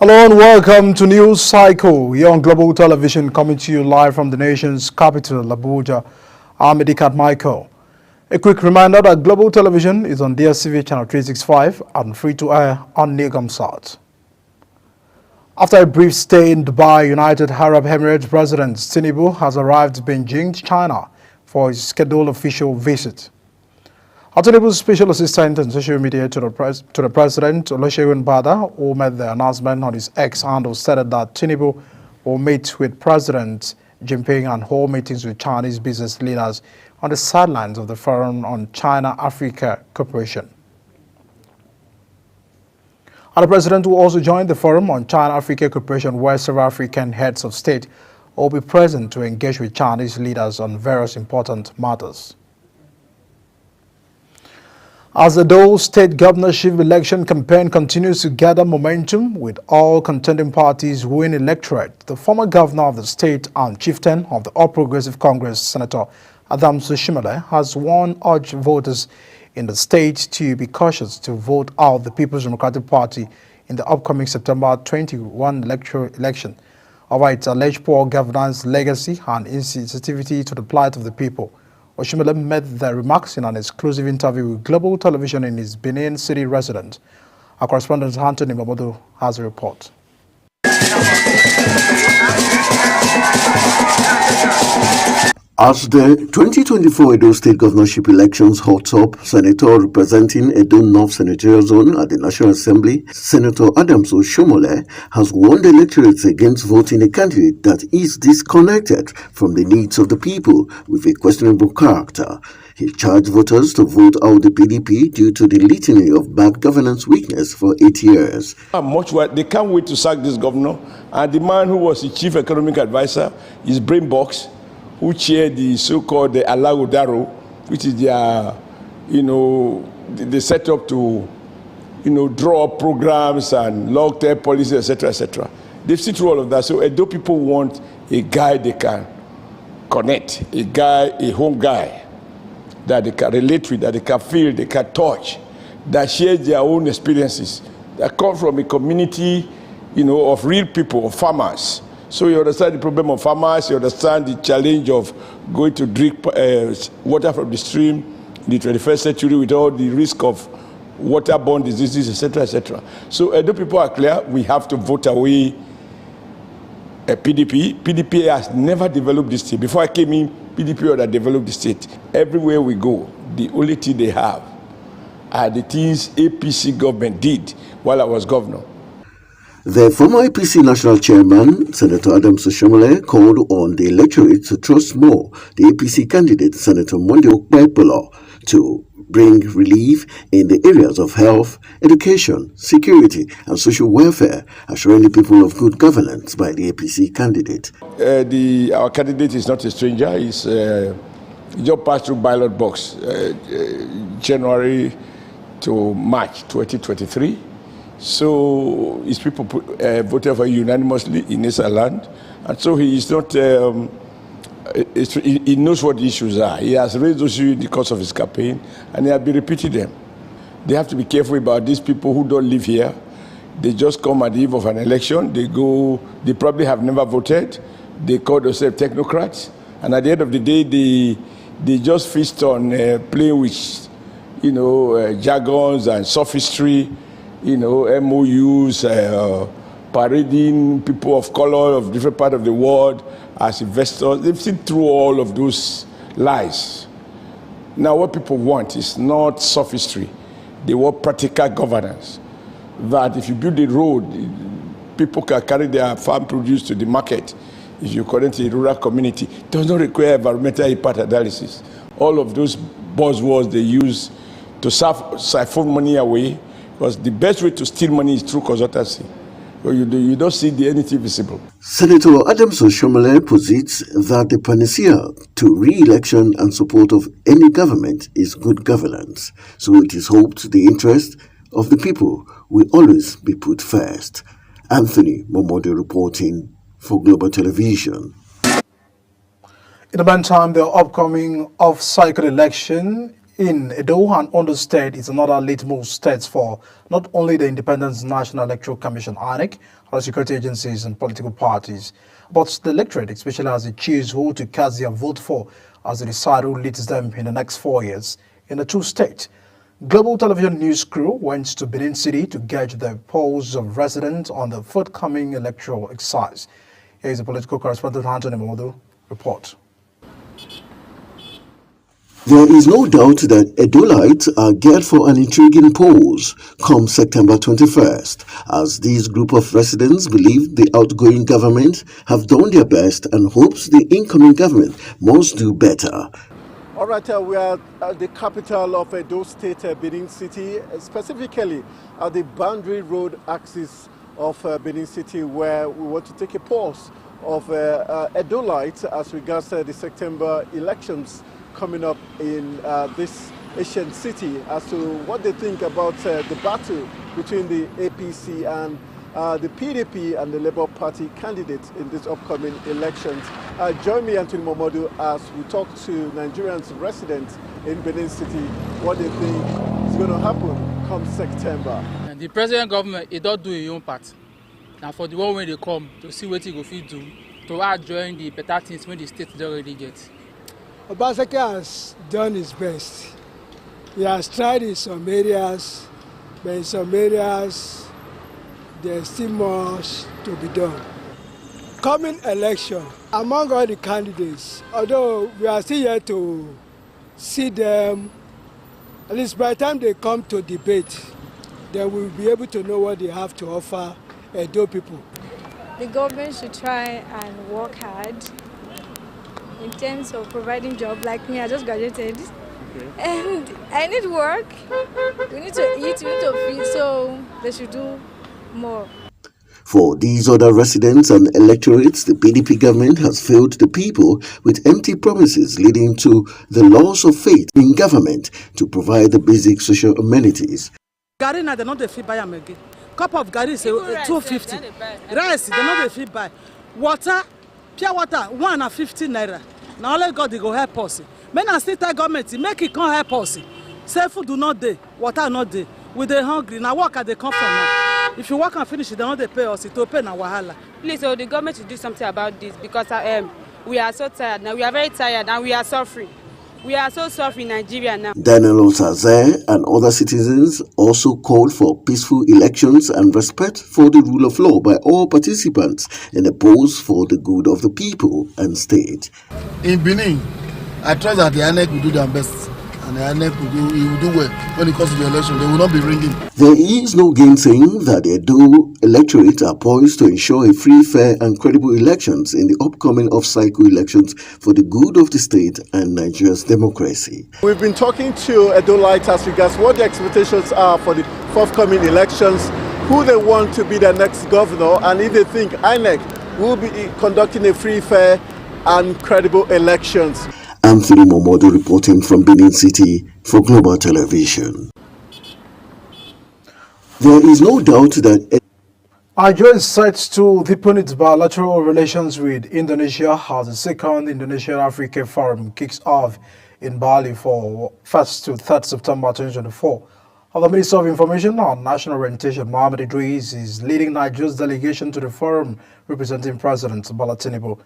Hello and welcome to News Cycle here on Global Television, coming to you live from the nation's capital, Abuja. I'm Edikat Michael. A quick reminder that Global Television is on DSTV channel 365 and free to air on Nigam. After a brief stay in Dubai, United Arab Emirates President Tinubu has arrived in Beijing, China for his scheduled official visit. Tinubu's special assistant and social media to the president, Olusegun Bada, who made the announcement on his X handle, stated that Tinubu will meet with President Jinping and hold meetings with Chinese business leaders on the sidelines of the Forum on China-Africa Cooperation. And the president will also join the Forum on China-Africa Cooperation, where several African heads of state will be present to engage with Chinese leaders on various important matters. As the Edo State governorship election campaign continues to gather momentum with all contending parties winning electorate, the former governor of the state and chieftain of the All Progressive Congress, Senator Adams Oshiomhole, has urged voters in the state to be cautious to vote out the People's Democratic Party in the upcoming September 21 electoral election over its alleged poor governance, legacy and insensitivity to the plight of the people. Oshiomhole made the remarks in an exclusive interview with Global Television in his Benin City residence. Our correspondent Anthony Mamodo has a report. As the 2024 Edo State governorship elections hot up, Senator representing Edo North Senatorial Zone at the National Assembly, Senator Adams Oshiomhole, has warned electorates against voting a candidate that is disconnected from the needs of the people with a questionable character. He charged voters to vote out the PDP due to the litany of bad governance weakness for 8 years. They can't wait to sack this governor, and the man who was the chief economic advisor is brain box, who chaired the so-called Alago Daro, which is their, they set up to, draw up programs and long-term policies, etc., etc. They've seen through all of that. So Edo people want a guy they can connect, a home guy that they can relate with, that they can feel, they can touch, that shares their own experiences, that come from a community, of real people, of farmers. So you understand the problem of farmers, you understand the challenge of going to drink water from the stream in the 21st century with all the risk of waterborne diseases, etc., etc. So Edo people are clear, we have to vote away PDP. PDP has never developed this state. Before I came in, PDP would have developed the state. Everywhere we go, the only thing they have are the things APC government did while I was governor. The former APC national chairman, Senator Adams Oshiomhole, called on the electorate to trust more the APC candidate, Senator Monday Okpebholo, to bring relief in the areas of health, education, security, and social welfare, assuring the people of good governance by the APC candidate. Our candidate is not a stranger. He just passed through ballot box January to March 2023. So his people voted for unanimously in his land, and so he is not. He knows what the issues are. He has raised those issues in the course of his campaign, and he has been repeating them. They have to be careful about these people who don't live here. They just come at the eve of an election. They probably have never voted. They call themselves technocrats, and at the end of the day, they just feast on playing with, jargons and sophistry. MOUs, parading people of color of different parts of the world as investors. They've seen through all of those lies. Now, what people want is not sophistry. They want practical governance. That if you build a road, people can carry their farm produce to the market. If you connect to a rural community, it does not require environmental impact analysis. All of those buzzwords they use to siphon money away. Because the best way to steal money is through consultancy. You don't see anything visible. Senator Adams Oshiomhole posits that the panacea to re-election and support of any government is good governance. So it is hoped the interest of the people will always be put first. Anthony Mamodo reporting for Global Television. In the meantime, the upcoming off-cycle election in Edo and Ondo State is another litmus test for not only the Independent National Electoral Commission, INEC, other security agencies and political parties, but the electorate, especially as they choose who to cast their vote for as they decide who leads them in the next 4 years in the two states. Global Television News crew went to Benin City to gauge the polls of residents on the forthcoming electoral exercise. Here is the political correspondent Anthony Momodu report. There is no doubt that Edolites are geared for an intriguing polls come September 21st, as this group of residents believe the outgoing government have done their best and hopes the incoming government must do better. All right, we are at the capital of Edo State, Benin City, specifically at the boundary road axis of Benin City, where we want to take a pulse of Edolites as regards the September elections coming up in this Asian city, as to what they think about the battle between the APC and the PDP and the Labour Party candidates in this upcoming elections. Join me, Anthony Momodu, as we talk to Nigerians residents in Benin City what they think is going to happen come September. And the present government, it don't do his own part. Now for the one when they come to see what he go fit do, to add join the better things when the state don't already get. Obaseki has done his best. He has tried in some areas, but in some areas there's still much to be done. Coming election, among all the candidates, although we are still yet to see them, at least by the time they come to debate, then we'll be able to know what they have to offer Edo people. The government should try and work hard in terms of providing jobs. Like me, I just graduated, and I need work. We need to eat, we need to feed, so they should do more. For these other residents and electorates, the PDP government has failed the people with empty promises leading to the loss of faith in government to provide the basic social amenities. Gari now they not the fit buy am again. Cup of gari is 250. Rice they not the fit buy. Water, pure water 150 naira. Now only God they go help us. Men and still tell government make it come help us. Say food do not dey, water not dey. We dey hungry. Now work at they come from now. If you work and finish it, they don't they pay us. It will pay na wahala. Please, so the government should do something about this, because we are so tired now. We are very tired and we are suffering. We are so suffering in Nigeria now. Daniel Osaze and other citizens also called for peaceful elections and respect for the rule of law by all participants in the polls for the good of the people and state. In Benin, I trust that the INEC will do their best. And the INEC will do well when it comes to the election. They will not be ringing. There is no gainsaying that the Edo electorate are poised to ensure a free, fair and credible elections in the upcoming off-cycle elections for the good of the state and Nigeria's democracy. We've been talking to Edolites as regards what the expectations are for the forthcoming elections, who they want to be the next governor, and if they think INEC will be conducting a free, fair and credible elections. Anthony Momodu reporting from Benin City for Global Television. There is no doubt that Nigeria is set to deepen its bilateral relations with Indonesia as the second Indonesia-Africa Forum kicks off in Bali for 1st to 3rd September 2024. The Minister of Information and National Orientation, Mohammed Idris, is leading Nigeria's delegation to the forum representing President Bola Tinubu.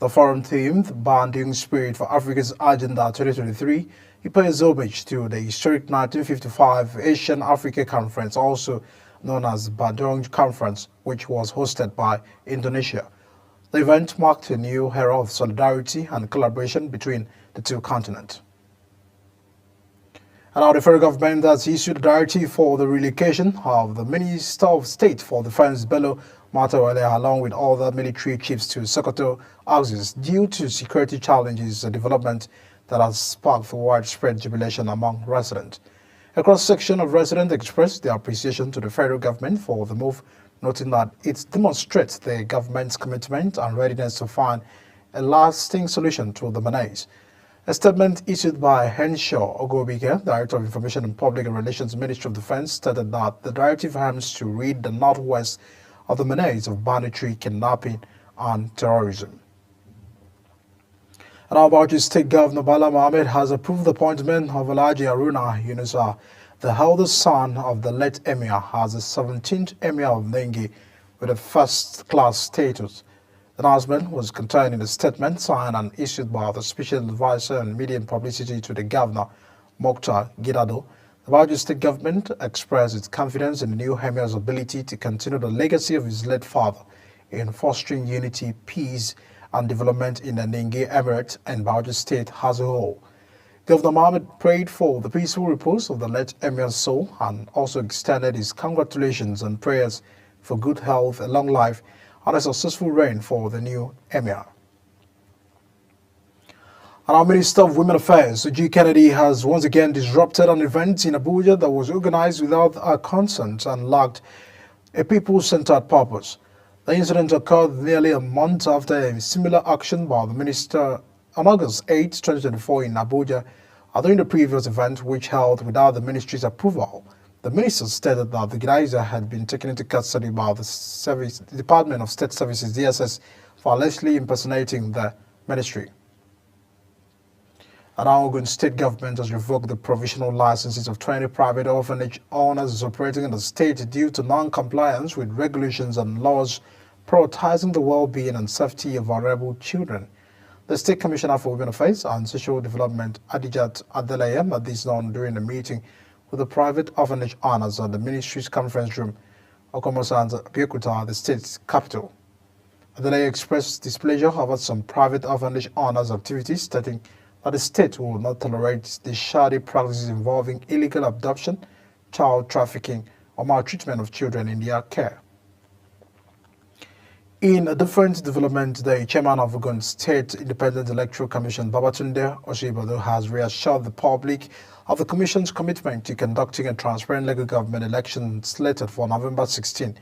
The forum themed Bonding Spirit for Africa's Agenda 2023, it pays homage to the historic 1955 Asian-Africa Conference, also known as Bandung Conference, which was hosted by Indonesia. The event marked a new era of solidarity and collaboration between the two continents. And now the federal government has issued a directive for the relocation of the Minister of State for Defense, Bello Matawalle, along with other military chiefs to Sokoto houses due to security challenges and development that has sparked widespread jubilation among residents. A cross-section of residents expressed their appreciation to the federal government for the move, noting that it demonstrates the government's commitment and readiness to find a lasting solution to the menace. A statement issued by Henshaw Ogobike, Director of Information and Public Relations, Ministry of Defense, stated that the directive aims to rid the northwest of the menace of banditry, kidnapping, and terrorism. And our Bauchi State Governor Bala Mohammed has approved the appointment of Alhaji Haruna Yunusa, the eldest son of the late Emir, as the 17th Emir of Nengi with a first-class status. The announcement was contained in a statement signed and issued by the Special Advisor on Media and Publicity to the Governor, Mokhtar Gidado. The Bauchi State Government expressed its confidence in the new Emir's ability to continue the legacy of his late father in fostering unity, peace, and development in the Nengi Emirate and Bauchi State as a whole. Governor Mohammed prayed for the peaceful repose of the late Emir's soul and also extended his congratulations and prayers for good health, a long life, and a successful reign for the new Emir. And our Minister of Women Affairs, Uju Kennedy, has once again disrupted an event in Abuja that was organized without her consent and lacked a people-centered purpose. The incident occurred nearly a month after a similar action by the minister on August 8, 2024 in Abuja. During the previous event, which held without the ministry's approval, the minister stated that the organizer had been taken into custody by the Department of State Services (DSS) for allegedly impersonating the ministry. And our Ogun State government has revoked the provisional licenses of 20 private orphanage owners operating in the state due to non-compliance with regulations and laws prioritizing the well-being and safety of vulnerable children. The State Commissioner for Women Affairs and Social Development, Adijat Adeleye, made this known during a meeting with the private orphanage owners at the ministry's conference room, Okomosan's Abeokuta, the state's capital. Adeleye expressed displeasure over some private orphanage owners' activities, stating that the state will not tolerate the shoddy practices involving illegal abduction, child trafficking, or maltreatment of children in their care. In a different development, the chairman of Ogun State Independent Electoral Commission, Babatunde Oshibodo, has reassured the public of the Commission's commitment to conducting a transparent local government election slated for November 16.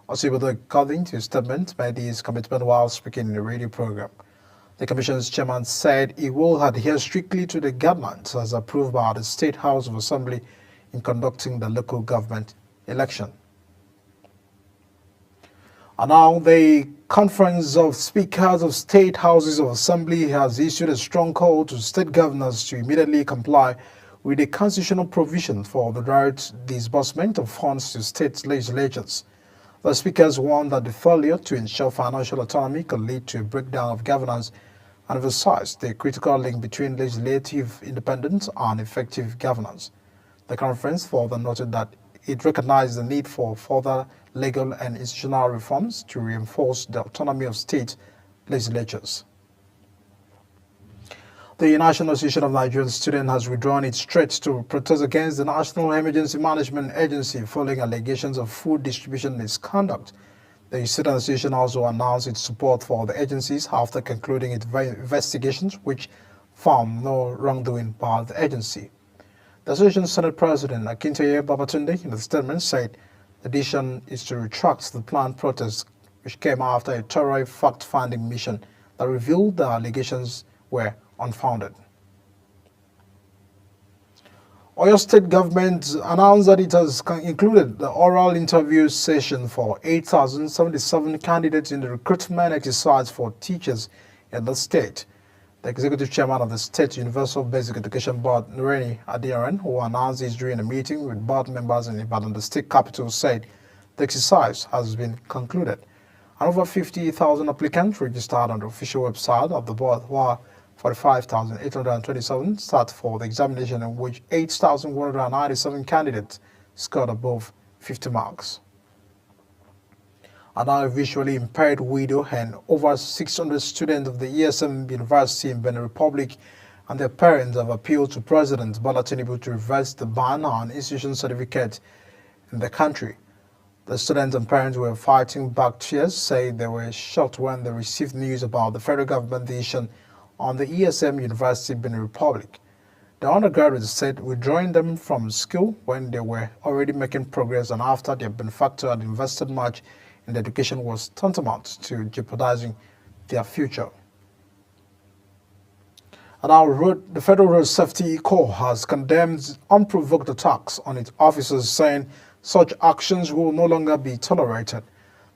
Oshibodo, according to a statement, made his commitment while speaking in a radio program. The Commission's chairman said he will adhere strictly to the guidelines as approved by the State House of Assembly in conducting the local government election. And now the Conference of Speakers of State Houses of Assembly has issued a strong call to state governors to immediately comply with the constitutional provision for the direct disbursement of funds to state legislatures. The speakers warned that the failure to ensure financial autonomy could lead to a breakdown of governance and emphasized the critical link between legislative independence and effective governance. The conference further noted that it recognized the need for further legal and institutional reforms to reinforce the autonomy of state legislatures. The National Association of Nigerian Students has withdrawn its threats to protest against the National Emergency Management Agency following allegations of food distribution misconduct. The Student Association also announced its support for the agencies after concluding its investigations, which found no wrongdoing by the agency. The Association Senate President Akintoye Babatunde, in a statement, said the decision is to retract the planned protest, which came after a thorough fact-finding mission that revealed the allegations were unfounded. Oyo State government announced that it has included the oral interview session for 8,077 candidates in the recruitment exercise for teachers in the state. The executive chairman of the State Universal Basic Education Board, Nureni Adiaran, who announced this during a meeting with board members in Ibadan, the state capital, said the exercise has been concluded. And over 50,000 applicants registered on the official website of the board, while 45,827 sat for the examination, in which 8,197 candidates scored above 50 marks. And now a visually impaired widow and over 600 students of the ESM University in Benin Republic and their parents have appealed to President Bola Tinubu to reverse the ban on institution certificate in the country. The students and parents were fighting back tears, say they were shocked when they received news about the federal government decision on the ESM University Benin Republic. The undergraduates said withdrawing them from school when they were already making progress and after their benefactor had invested much in education was tantamount to jeopardizing their future. And our the Federal Road Safety Corps has condemned unprovoked attacks on its officers, saying such actions will no longer be tolerated.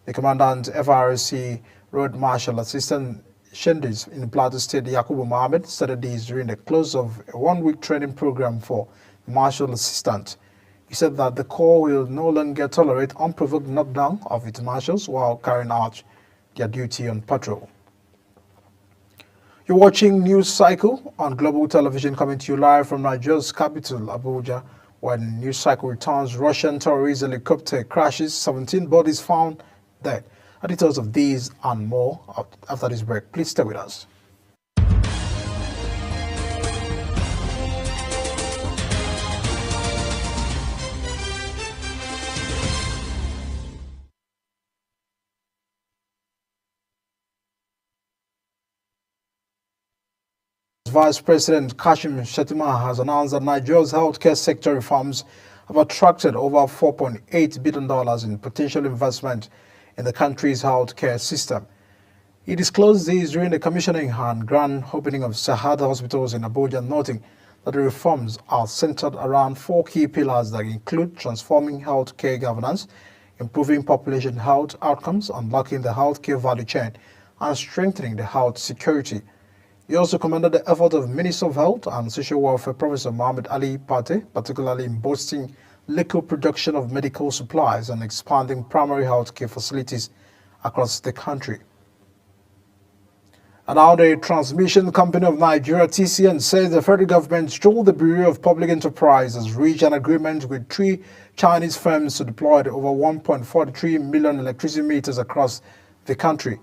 The Commandant FRC Road Marshal Assistant Shendis in Plateau State, Yakubu Mohammed, started this during the close of a one-week training program for marshal assistant. He said that the Corps will no longer tolerate unprovoked knockdown of its marshals while carrying out their duty on patrol. You're watching News Cycle on Global Television, coming to you live from Nigeria's capital, Abuja. When News Cycle returns, Russian terrorist helicopter crashes, 17 bodies found dead. Details of these and more after this break. Please stay with us. Vice President Kashim Shettima has announced that Nigeria's healthcare sector reforms have attracted over $4.8 billion in potential investment in the country's healthcare system. He disclosed this during the commissioning and grand opening of Sahada hospitals in Abuja, noting that the reforms are centered around 4 key pillars that include transforming healthcare governance, improving population health outcomes, unlocking the healthcare value chain, and strengthening the health security. He also commended the effort of Minister of Health and Social Welfare Professor Mohammed Ali Pate, particularly in boosting local production of medical supplies and expanding primary health care facilities across the country. And now the Transmission Company of Nigeria, TCN, says the federal government, through the Bureau of Public Enterprise, has reached an agreement with 3 Chinese firms to deploy over 1.43 million electricity meters across the country.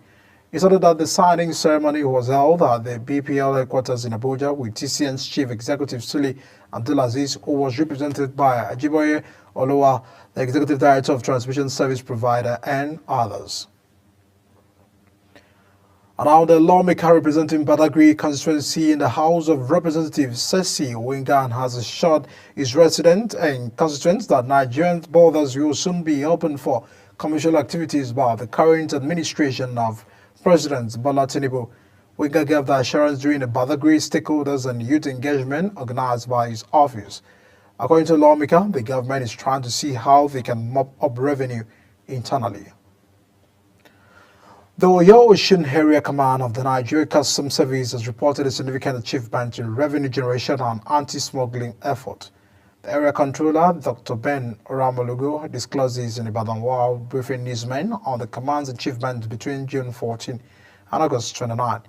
He said that the signing ceremony was held at the BPL headquarters in Abuja with TCN's Chief Executive Suli Abdulaziz, who was represented by Ajiboye Olowa, the Executive Director of Transmission Service Provider, and others. And now the lawmaker representing Badagry constituency in the House of Representatives, Sesi Wingan, has assured his residents and constituents that Nigerian borders will soon be open for commercial activities by the current administration of President Bola Tinubu. Winga gave the assurance during the Badagry stakeholders and youth engagement organized by his office. According to lawmaker, the government is trying to see how they can mop up revenue internally. The Oyo Ocean Area Command of the Nigeria Customs Service has reported a significant achievement in revenue generation and anti-smuggling effort. The area controller, Dr. Ben Oramolugo, disclosed this in Ibadan while briefing newsmen on the command's achievement between June 14 and August 29.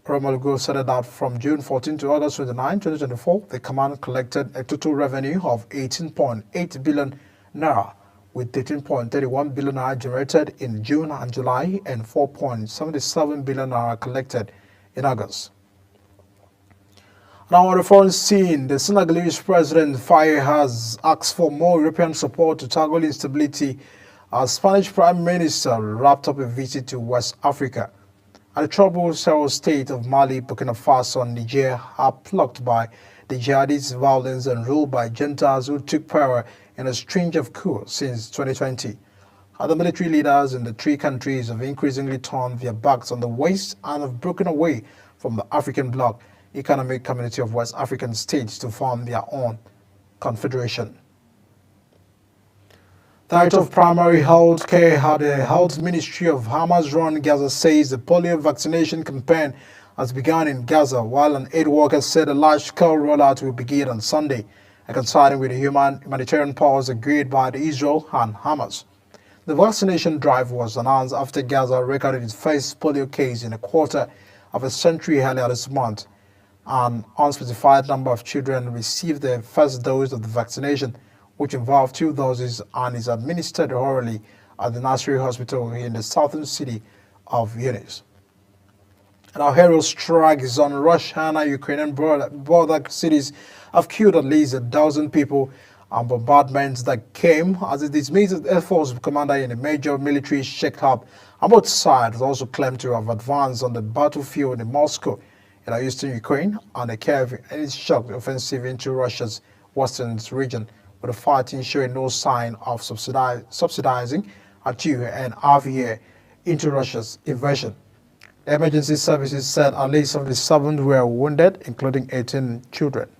Oramolugo said that from June 14 to August 29, 2024, the command collected a total revenue of 18.8 billion naira, with 13.31 billion naira generated in June and July and 4.77 billion naira collected in August. Now on the foreign scene, the Senegalese President Faye has asked for more European support to tackle instability as Spanish Prime Minister wrapped up a visit to West Africa. And the troubled Sahel state of Mali, Burkina Faso and Niger are plucked by the jihadist violence and ruled by juntas who took power in a string of coups since 2020. Other military leaders in the 3 countries have increasingly turned their backs on the West and have broken away from the African bloc Economic Community of West African States to form their own confederation. The Director of Primary Health Care at the Health Ministry of Hamas-run Gaza says the polio vaccination campaign has begun in Gaza, while an aid worker said a large-scale rollout will begin on Sunday, coinciding with the humanitarian pause agreed by Israel and Hamas. The vaccination drive was announced after Gaza recorded its first polio case in a quarter of a century earlier this month. An unspecified number of children received their first dose of the vaccination, which involved 2 doses and is administered orally at the Nasri Hospital in the southern city of Yunis. And our hero strikes on Russian and Ukrainian border cities have killed at least 1,000 people, and bombardments that came as it dismissed the Air Force commander in a major military shakeup. And both sides also claimed to have advanced on the battlefield in Moscow, in eastern Ukraine, and the Kiev and its shocked offensive into Russia's western region, with the fighting showing no sign of subsidizing Atu and RVA into Russia's invasion. The emergency services said at least 77 were wounded, including 18 children.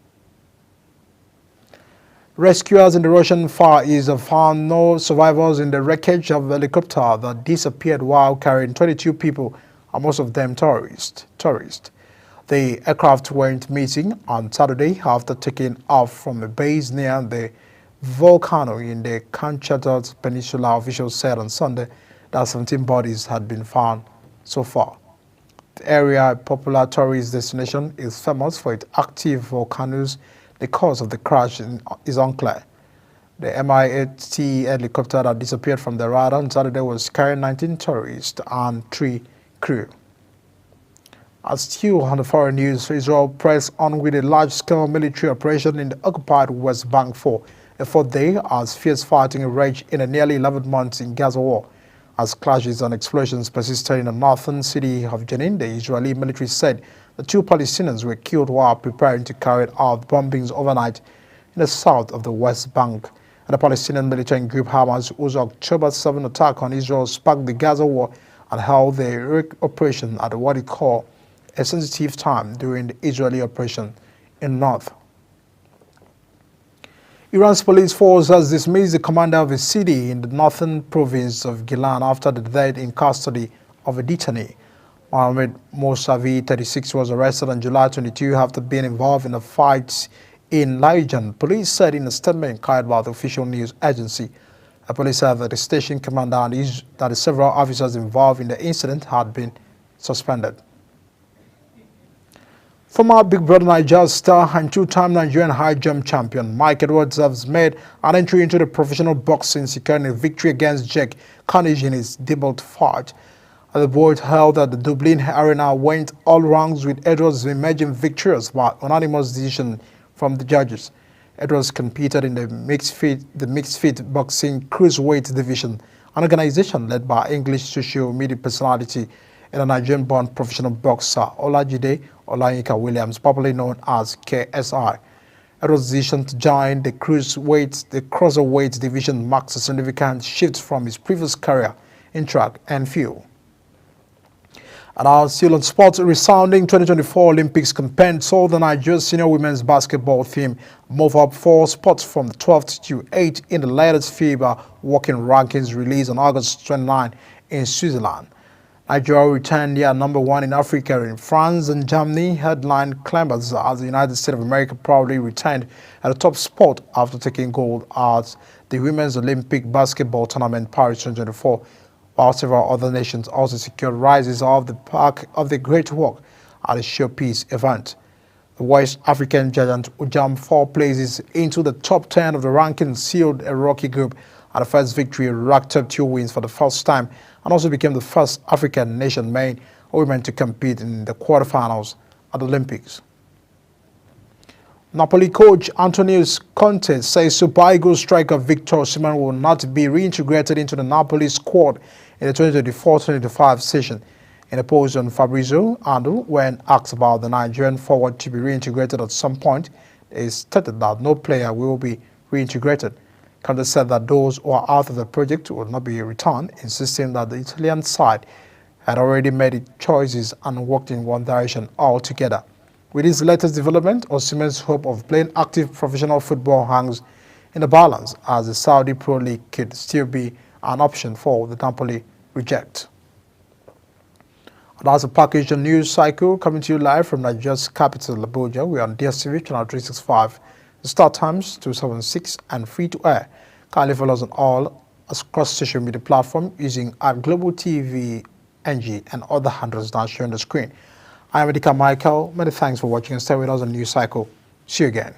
Rescuers in the Russian Far East have found no survivors in the wreckage of a helicopter that disappeared while carrying 22 people and most of them tourists. The aircraft went missing on Saturday after taking off from a base near the volcano in the Kamchatka Peninsula. Officials said on Sunday that 17 bodies had been found so far. The area, a popular tourist destination, is famous for its active volcanoes. The cause of the crash is unclear. The Mi-8T helicopter that disappeared from the radar on Saturday was carrying 19 tourists and 3 crew. As still on the foreign news, Israel pressed on with a large-scale military operation in the occupied West Bank for a fourth day as fierce fighting raged in the nearly 11 months in Gaza war. As clashes and explosions persisted in the northern city of Jenin, the Israeli military said the 2 Palestinians were killed while preparing to carry out bombings overnight in the south of the West Bank. And the Palestinian militant group Hamas, whose October 7 attack on Israel sparked the Gaza war and held the heroic operation at what it called a sensitive time during the Israeli operation in north. Iran's police force has dismissed the commander of a city in the northern province of Gilan after the death in custody of a detainee. Mohammed Mousavi, 36, was arrested on July 22 after being involved in a fight in Laijan. Police said in a statement carried by the official news agency. The police said that the station commander and that several officers involved in the incident had been suspended. Former Big Brother Niger star and 2-time Nigerian high jump champion Mike Edwards has made an entry into the professional boxing, securing a victory against Jake Carnage in his debut fight. The bout held at the Dublin Arena went all rounds, with Edwards emerging victorious by unanimous decision from the judges. Edwards competed in the mixed feat boxing cruiserweight division, an organization led by English social media personality and a Nigerian-born professional boxer Olajide Olayinka Williams, popularly known as KSI. Edwards' decision to join the cruiserweight division marks a significant shift from his previous career in track and field. And our still on sports, resounding 2024 Olympics campaign saw the Nigeria senior women's basketball team move up 4 spots from the 12th to 8th in the latest FIBA working rankings released on August 29 in Switzerland. Nigeria returned their #1 in Africa in France, and Germany headline climbers as the United States of America proudly returned at the top spot after taking gold at the Women's Olympic Basketball Tournament Paris 2024, while several other nations also secured rises off the back of the great work at the showpiece event. The West African giant, who jumped 4 places into the top 10 of the rankings, sealed a rocky group at the first victory, racked up 2 wins for the first time, and also became the first African nation, men or women, to compete in the quarterfinals at the Olympics. Napoli coach Antonio Conte says Super Eagles striker Victor Osimhen will not be reintegrated into the Napoli squad in the 2024-2025 season. In a post on Fabrizio Ando, when asked about the Nigerian forward to be reintegrated at some point, he stated that no player will be reintegrated. Conte said that those who are out of the project will not be returned, insisting that the Italian side had already made its choices and worked in one direction altogether. With this latest development, Osimhen's hope of playing active professional football hangs in the balance, as the Saudi Pro League could still be an option for the Napoli reject. And that's a package on news cycle coming to you live from Nigeria's capital, Abuja. We are on DSTV channel 365. The start times 276 and free to air. Kindly follow us on all across social media platforms using Global TV NG and other handles down here on the screen. I am Edika Michael. Many thanks for watching and stay with us on News Cycle. See you again.